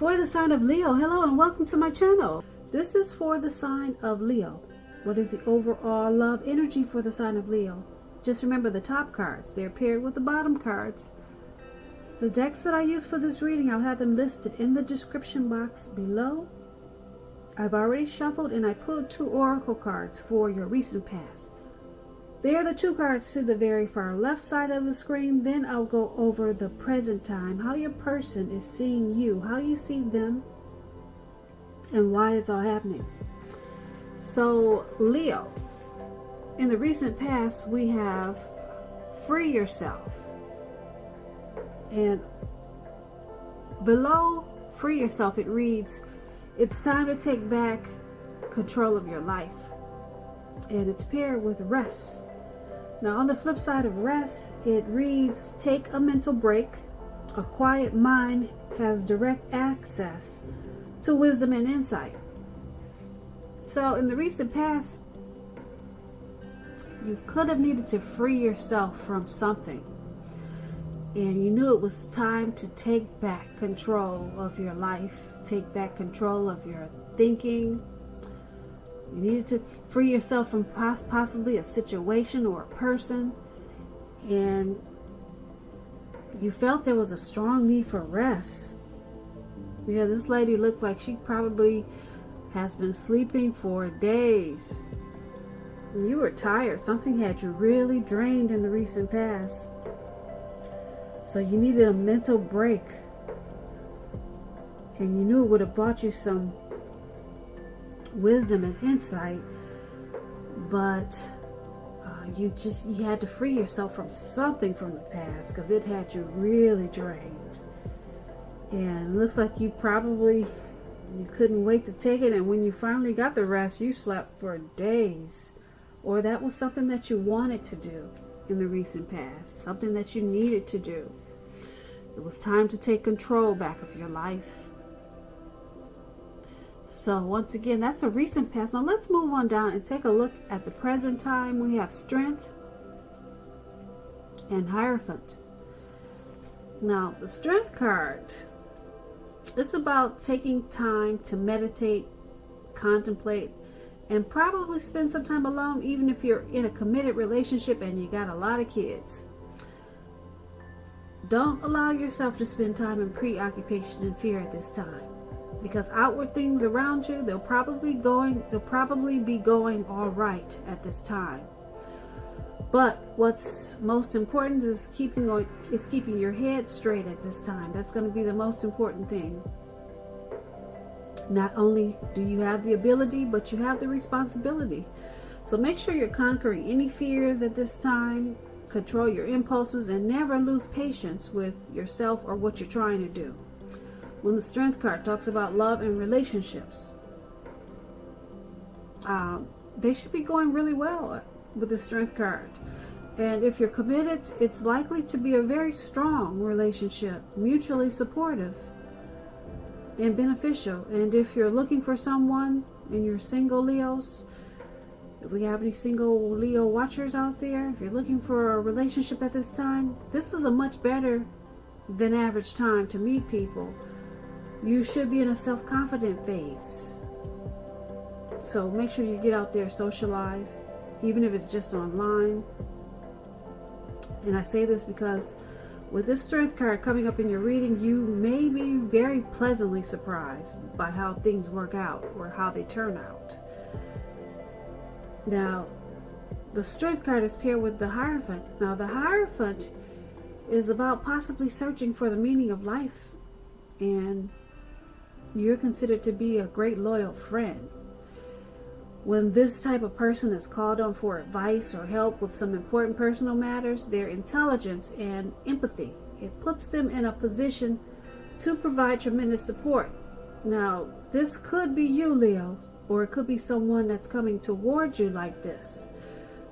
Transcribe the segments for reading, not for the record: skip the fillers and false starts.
For the sign of Leo, hello and welcome to my channel. This is for the sign of Leo. What is the overall love energy for the sign of Leo? Just remember the top cards. They're paired with the bottom cards. The decks that I use for this reading, I'll have them listed in the description box below. I've already shuffled and I pulled 2 oracle cards for your recent past. They are the 2 cards to the very far left side of the screen. Then I'll go over the present time, how your person is seeing you, how you see them, and why it's all happening. So Leo, in the recent past, we have free yourself. And below free yourself, it reads, it's time to take back control of your life. And it's paired with rest. Now on the flip side of rest, it reads, take a mental break. A quiet mind has direct access to wisdom and insight. So in the recent past, you could have needed to free yourself from something. And you knew it was time to take back control of your life, take back control of your thinking. You needed to free yourself from possibly a situation or a person. And you felt there was a strong need for rest. Yeah, this lady looked like she probably has been sleeping for days. You were tired. Something had you really drained in the recent past. So you needed a mental break. And you knew it would have brought you some wisdom and insight. But you had to free yourself from something from the past because it had you really drained. And it looks like you couldn't wait to take it. And when you finally got the rest, you slept for days. Or that was something that you wanted to do in the recent past, something that you needed to do. It was time to take control back of your life. So once again, that's a recent past. Now let's move on down and take a look at the present time. We have Strength and Hierophant. Now the Strength card, it's about taking time to meditate, contemplate, and probably spend some time alone, even if you're in a committed relationship and you got a lot of kids. Don't allow yourself to spend time in preoccupation and fear at this time, because outward things around you, they'll probably be going all right at this time. But what's most important is keeping your head straight at this time. That's going to be the most important thing. Not only do you have the ability, but you have the responsibility. So make sure you're conquering any fears at this time. Control your impulses and never lose patience with yourself or what you're trying to do. When the Strength card talks about love and relationships, they should be going really well with the Strength card. And if you're committed, it's likely to be a very strong relationship, mutually supportive and beneficial. And if you're looking for someone and you're single Leos, if we have any single Leo watchers out there, if you're looking for a relationship at this time, this is a much better than average time to meet people. You should be in a self-confident phase. So make sure you get out there, socialize, even if it's just online. And I say this because with this Strength card coming up in your reading, you may be very pleasantly surprised by how things work out or how they turn out. Now, the Strength card is paired with the Hierophant. Now, the Hierophant is about possibly searching for the meaning of life. And you're considered to be a great loyal friend. When this type of person is called on for advice or help with some important personal matters, their intelligence and empathy, it puts them in a position to provide tremendous support. Now, this could be you, Leo, or it could be someone that's coming towards you like this.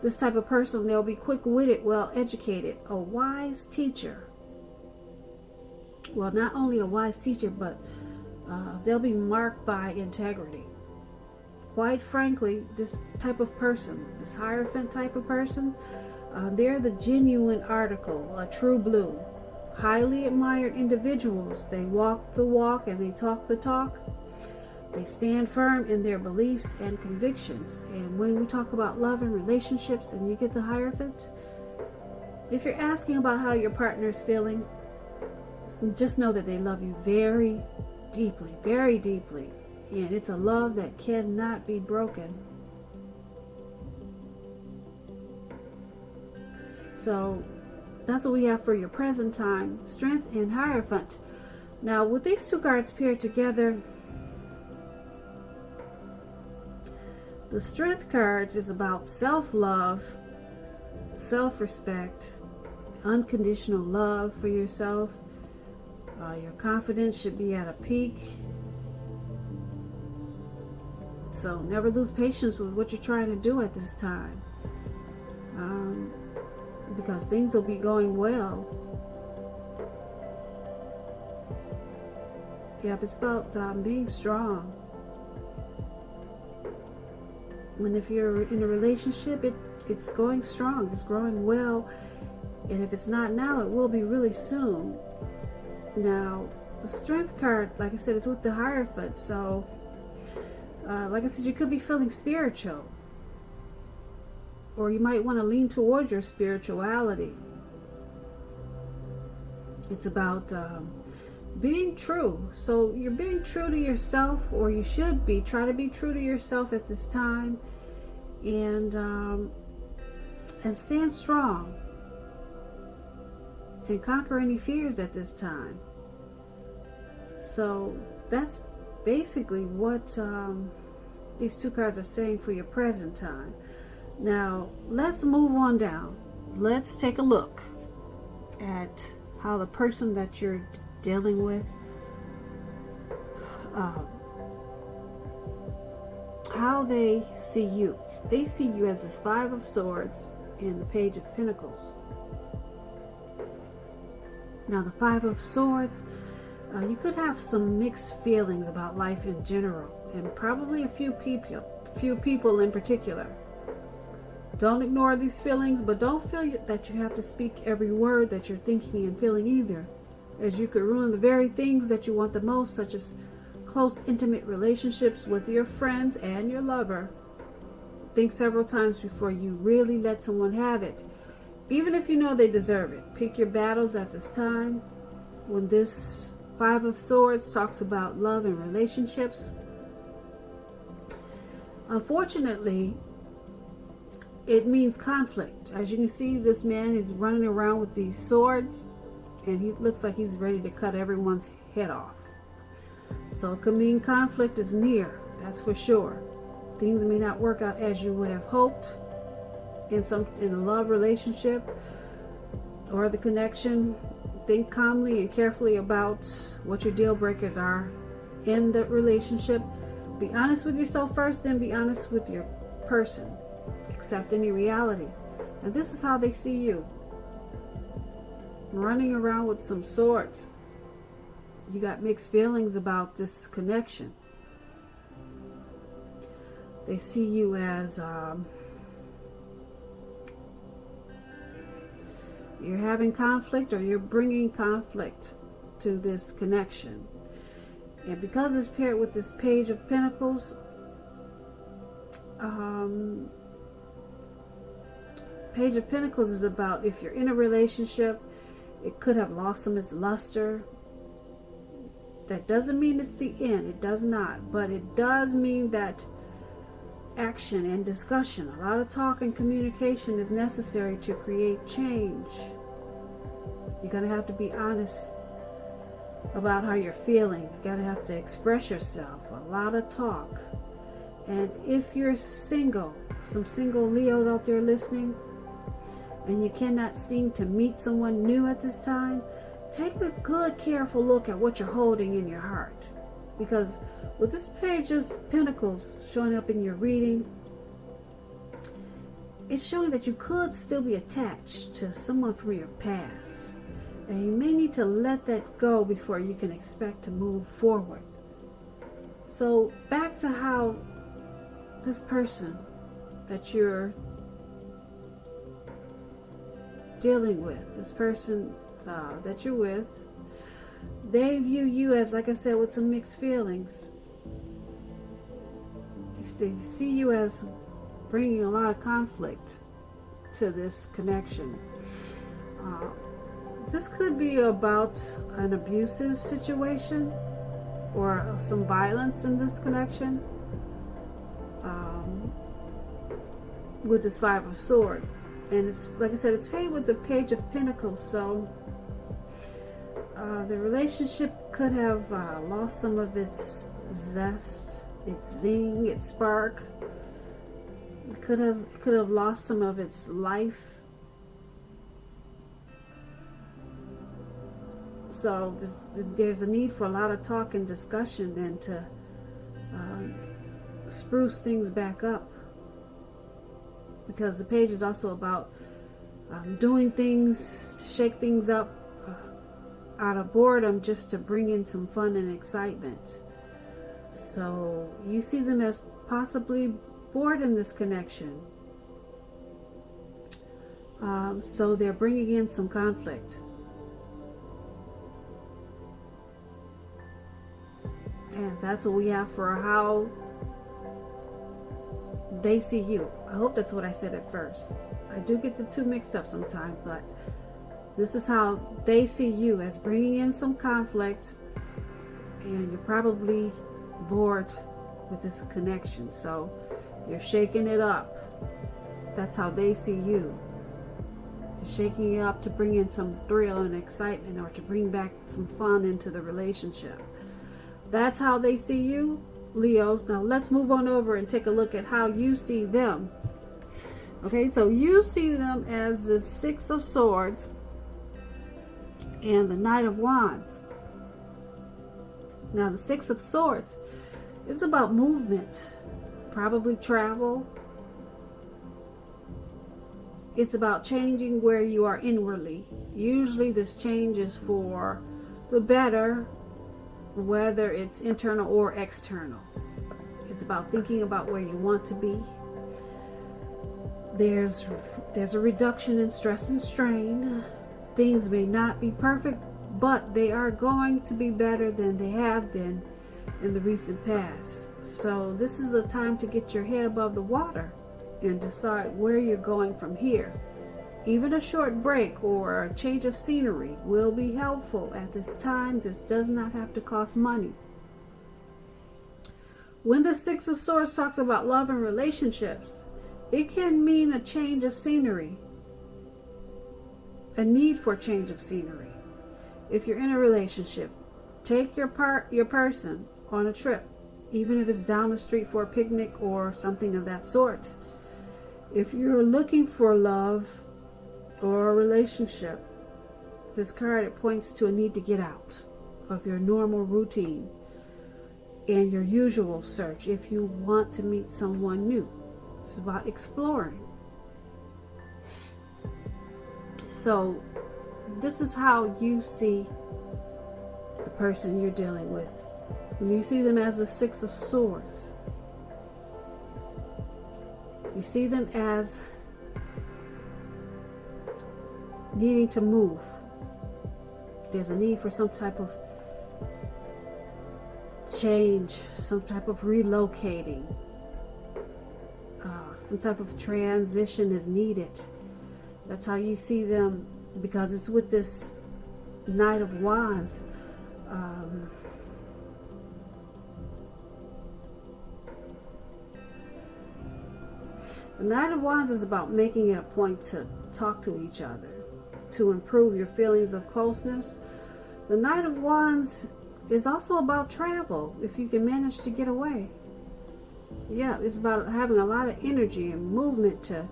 This type of person, they'll be quick-witted, well-educated, a wise teacher. Well, not only a wise teacher, but they'll be marked by integrity. Quite frankly, this type of person, this Hierophant type of person, they're the genuine article, a true blue. highly admired individuals. They walk the walk and they talk the talk. They stand firm in their beliefs and convictions. And when we talk about love and relationships and you get the Hierophant, if you're asking about how your partner is feeling, just know that they love you very deeply, very deeply. And it's a love that cannot be broken. So that's what we have for your present time, Strength and Hierophant. Now, with these two cards paired together, the Strength card is about self-love, self-respect, unconditional love for yourself. Your confidence should be at a peak. So never lose patience with what you're trying to do at this time. Because things will be going well. Yep, it's about being strong. And if you're in a relationship, it's going strong, it's growing well. And if it's not now, it will be really soon. Now, the Strength card, like I said, it's with the Hierophant. So, like I said, you could be feeling spiritual. Or you might want to lean towards your spirituality. It's about being true. So you're being true to yourself, or you should be. Try to be true to yourself at this time, and stand strong and conquer any fears at this time. So that's basically what these two cards are saying for your present time. Now, let's move on down. Let's take a look at how the person that you're dealing with, how they see you. They see you as this Five of Swords and the Page of Pentacles. Now, the Five of Swords, you could have some mixed feelings about life in general, and probably a few people in particular. Don't ignore these feelings, but don't feel that you have to speak every word that you're thinking and feeling either, as you could ruin the very things that you want the most, such as close, intimate relationships with your friends and your lover. Think several times before you really let someone have it, even if you know they deserve it. Pick your battles at this time. When this Five of Swords talks about love and relationships, unfortunately, it means conflict. As you can see, this man is running around with these swords, and he looks like he's ready to cut everyone's head off. So it could mean conflict is near, that's for sure. Things may not work out as you would have hoped in a love relationship or the connection. Think calmly and carefully about what your deal breakers are in the relationship. Be honest with yourself first, then be honest with your person. Accept any reality. And this is how they see you. Running around with some swords. You got mixed feelings about this connection. They see you as you're having conflict, or you're bringing conflict to this connection. And because it's paired with this Page of Pentacles, Page of Pentacles is about if you're in a relationship, it could have lost some of its luster. That doesn't mean it's the end. It does not. But it does mean that action and discussion, a lot of talk and communication is necessary to create change. You're going to have to be honest about how you're feeling. You're going to have to express yourself. A lot of talk. And if you're single, some single Leos out there listening, and you cannot seem to meet someone new at this time, take a good, careful look at what you're holding in your heart. Because with this Page of Pentacles showing up in your reading, it's showing that you could still be attached to someone from your past. And you may need to let that go before you can expect to move forward. So back to how this person that you're dealing with, this person that you're with, they view you as, like I said, with some mixed feelings. They see you as bringing a lot of conflict to this connection. This could be about an abusive situation or some violence in this connection with this Five of Swords. And it's, like I said, it's paired with the Page of Pentacles. So the relationship could have lost some of its zest, its zing, its spark. It could have lost some of its life. So there's a need for a lot of talk and discussion and to spruce things back up. Because the page is also about doing things to shake things up out of boredom, just to bring in some fun and excitement. So you see them as possibly bored in this connection. So they're bringing in some conflict. And that's what we have for how they see you. I hope that's what I said at first. I do get the two mixed up sometimes, but this is how they see you, as bringing in some conflict, and you're probably bored with this connection. So you're shaking it up. That's how they see you. You're shaking it up to bring in some thrill and excitement, or to bring back some fun into the relationship. That's how they see you, Leos. Now let's move on over and take a look at how you see them. Okay, so you see them as the Six of Swords and the Knight of Wands. Now the Six of Swords is about movement, probably travel. It's about changing where you are inwardly. Usually this change is for the better, whether it's internal or external. It's about thinking about where you want to be. There's a reduction in stress and strain. Things may not be perfect, but they are going to be better than they have been in the recent past. So this is a time to get your head above the water and decide where you're going from here. Even a short break or a change of scenery will be helpful at this time. This does not have to cost money. When the Six of Swords talks about love and relationships, it can mean a change of scenery, a need for change of scenery. If you're in a relationship, take your person on a trip, even if it's down the street for a picnic or something of that sort. If you're looking for love or a relationship, this card, it points to a need to get out of your normal routine and your usual search if you want to meet someone new. It's about exploring. So this is how you see the person you're dealing with. You see them as the Six of Swords. You see them as needing to move. There's a need for some type of change, some type of relocating. Some type of transition is needed. That's how you see them, because it's with this Knight of Wands. The Knight of Wands is about making it a point to talk to each other, to improve your feelings of closeness. The Knight of Wands is also about travel, if you can manage to get away. Yeah, it's about having a lot of energy and movement to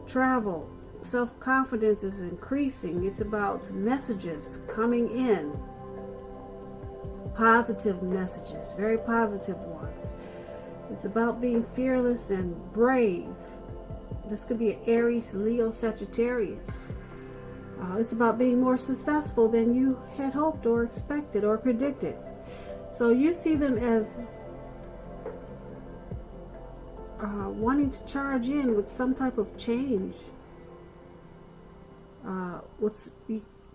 travel. Self-confidence is increasing. It's about messages coming in. Positive messages, very positive ones. It's about being fearless and brave. This could be an Aries, Leo, Sagittarius. It's about being more successful than you had hoped or expected or predicted. So you see them as wanting to charge in with some type of change.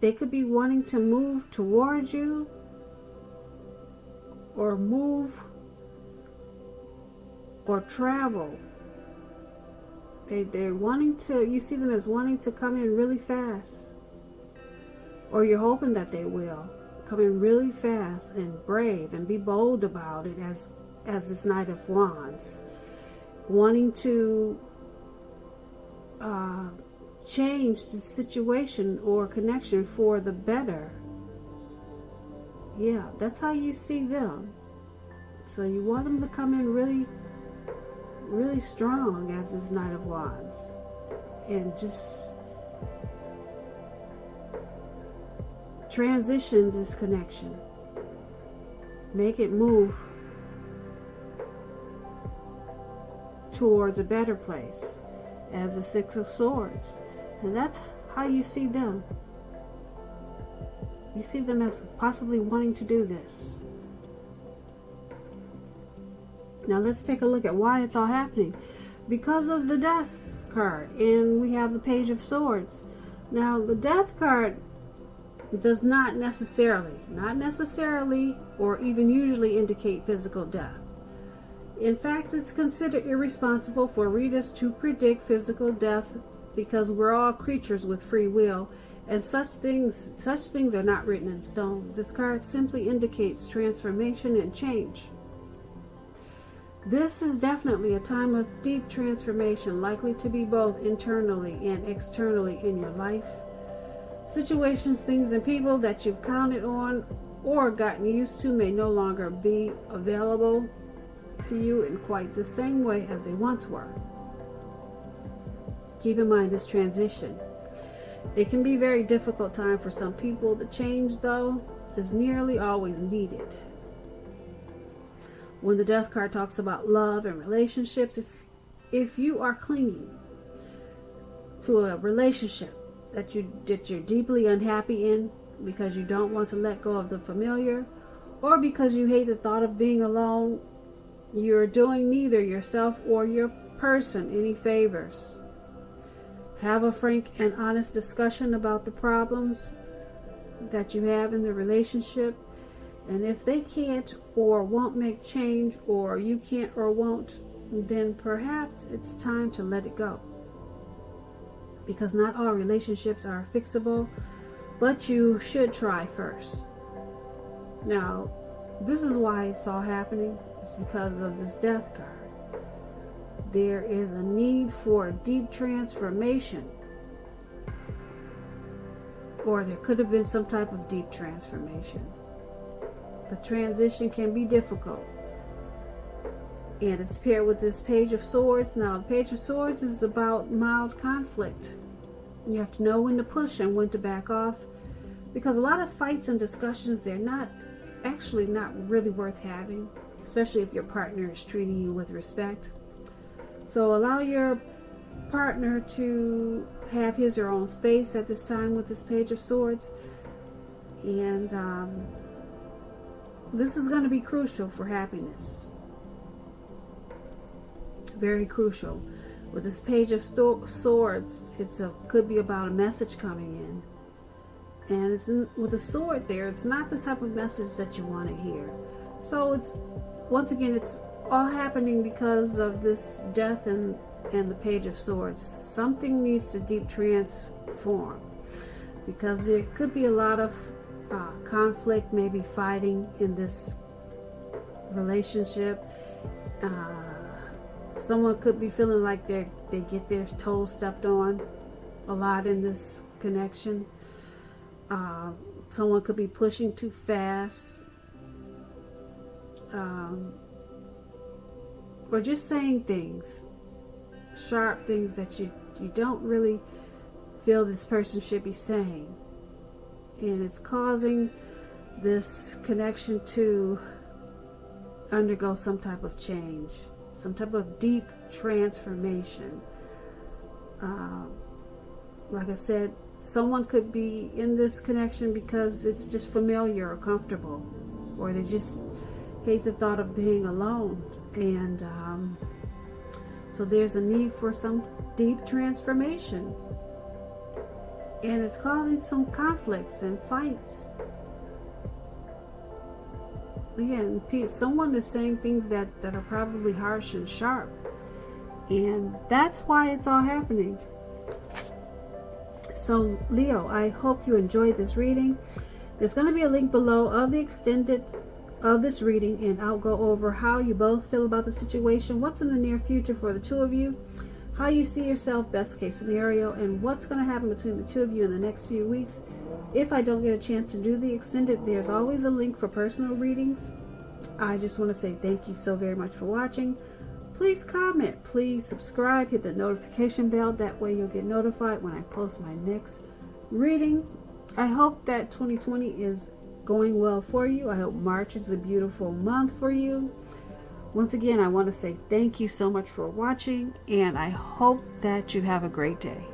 They could be wanting to move towards you, or move or travel. They're wanting to, you see them as wanting to come in really fast. Or you're hoping that they will come in really fast and brave and be bold about it, as this Knight of Wands. Wanting to change the situation or connection for the better. Yeah, that's how you see them. So you want them to come in really, really strong as this Knight of Wands, and just transition this connection, make it move towards a better place as the Six of Swords. And that's how you see them. You see them as possibly wanting to do this. Now let's take a look at why it's all happening. Because of the Death card, and we have the Page of Swords. Now the Death card does not necessarily, or even usually indicate physical death. In fact, it's considered irresponsible for readers to predict physical death, because we're all creatures with free will, and such things are not written in stone. This card simply indicates transformation and change. This is definitely a time of deep transformation, likely to be both internally and externally in your life. Situations, things, and people that you've counted on or gotten used to may no longer be available to you in quite the same way as they once were. Keep in mind this transition. It can be a very difficult time for some people. The change, though, is nearly always needed. When the Death card talks about love and relationships, if you are clinging to a relationship that you're deeply unhappy in because you don't want to let go of the familiar, or because you hate the thought of being alone, you're doing neither yourself or your person any favors. Have a frank and honest discussion about the problems that you have in the relationship. And if they can't or won't make change, or you can't or won't, then perhaps it's time to let it go. Because not all relationships are fixable, but you should try first. Now, this is why it's all happening. It's because of this Death card. There is a need for a deep transformation, or there could have been some type of deep transformation. The transition can be difficult, and it's paired with this Page of Swords. Now, the Page of Swords is about mild conflict. You have to know when to push and when to back off, because a lot of fights and discussions, they're not really worth having, especially if your partner is treating you with respect. So allow your partner to have his or her own space at this time with this Page of Swords. And this is going to be crucial for happiness. Very crucial. With this Page of Swords, could be about a message coming in. And with a sword there, it's not the type of message that you want to hear. So it's all happening because of this Death and the Page of Swords. Something needs to deep transform, because there could be a lot of conflict, maybe fighting in this relationship. Someone could be feeling like they get their toes stepped on a lot in this connection. Someone could be pushing too fast, or just saying things, sharp things that you don't really feel this person should be saying. And it's causing this connection to undergo some type of change, some type of deep transformation. Like I said, someone could be in this connection because it's just familiar or comfortable, or they just hate the thought of being alone. And so there's a need for some deep transformation. and it's causing some conflicts and fights. Again, someone is saying things that are probably harsh and sharp, and that's why it's all happening. So Leo, I hope you enjoyed this reading. There's going to be a link below of the extended of this reading, and I'll go over how you both feel about the situation, what's in the near future for the two of you, how you see yourself, best case scenario, and what's going to happen between the two of you in the next few weeks. If I don't get a chance to do the extended, there's always a link for personal readings. I just want to say thank you so very much for watching. Please comment, please subscribe, hit the notification bell. That way you'll get notified when I post my next reading. I hope that 2020 is going well for you. I hope March is a beautiful month for you. Once again, I want to say thank you so much for watching, and I hope that you have a great day.